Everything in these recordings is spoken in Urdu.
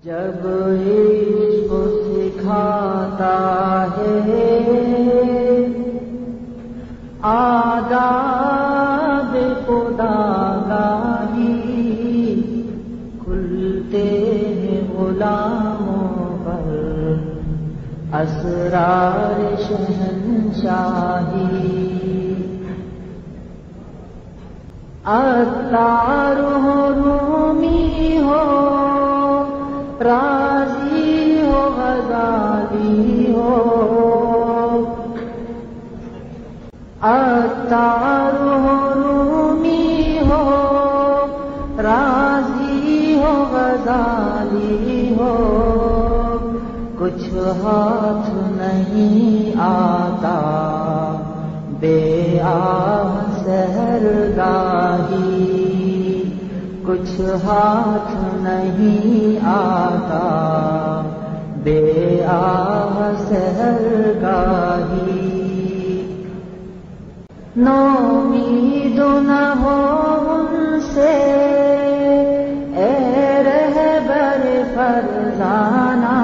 جب عشق سکھاتا ہے آداب خودآگاہی، کھلتے ہیں غلاموں پر اسرار شہنشاہی۔ عطار ہو رومی ہو رازی ہو غزالی ہو، عطار ہو رومی ہو رازی ہو غزالی ہو، کچھ ہاتھ نہیں آتا بے آہ سحرگاہی، کچھ ہاتھ نہیں آتا بے آہ سحرگاہی۔ نومید نہ ہو ان سے اے رہبر فرزانہ،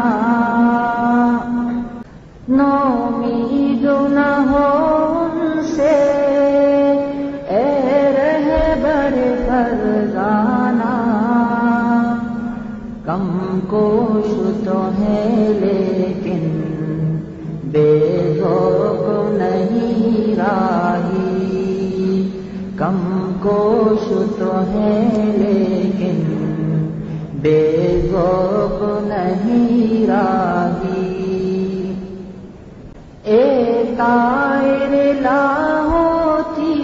نومید نہ ہو ان سے اے رہبر فرزانہ، کم کوش تو ہے لیکن بے ذوق نہیں راہی، کم کوش تو ہے لیکن بے ذوق نہیں راہی۔ ایک طائر لا ہوتی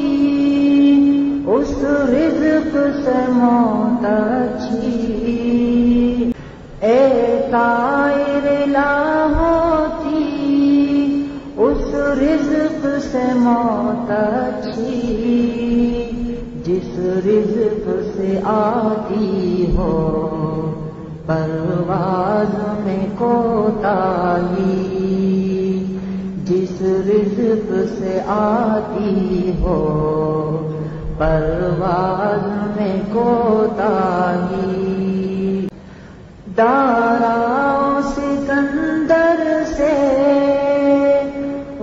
اس رزق سے موت اچھی، ایک طائر لا ہوتی اس رزق سے موت اچھی، جس رزق سے آتی ہو پرواز میں کوتاہی، جس رزق سے آتی ہو پرواز میں کوتاہی۔ دارا سکندر سے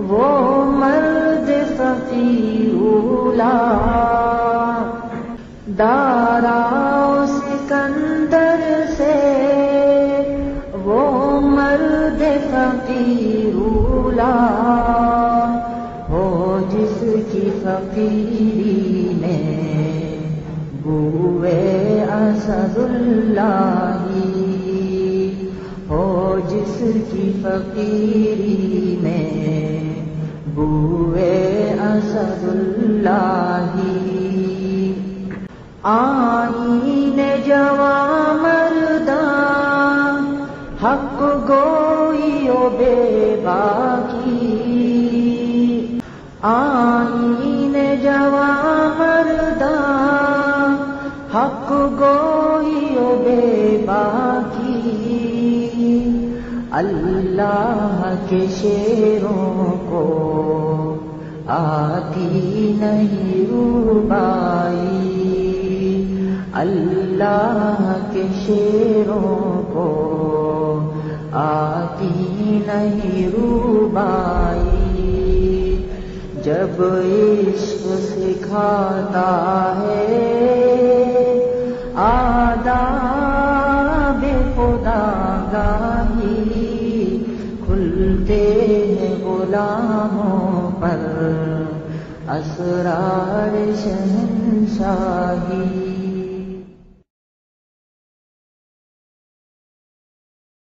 وہ مرد فقیر اولا، دارا سکندر سے وہ مرد فقیر اولا، ہو جس کی فقیری میں بوئے اسد اللہ، ہو جس کی فقیری میں بوئے اسد اللہ۔ آئین جواں مرداں حق گوئی و بے باکی، آئین جواں مرداں حق گوئی و بے باکی، اللہ کے شیروں کو آتی نہیں روبائی، اللہ کے شیروں کو آتی نہیں روبائی، جب عشق سکھاتا ہے آداب خودآگاہی، کھلتے ہیں غلاموں پر اسرار شہنشاہی۔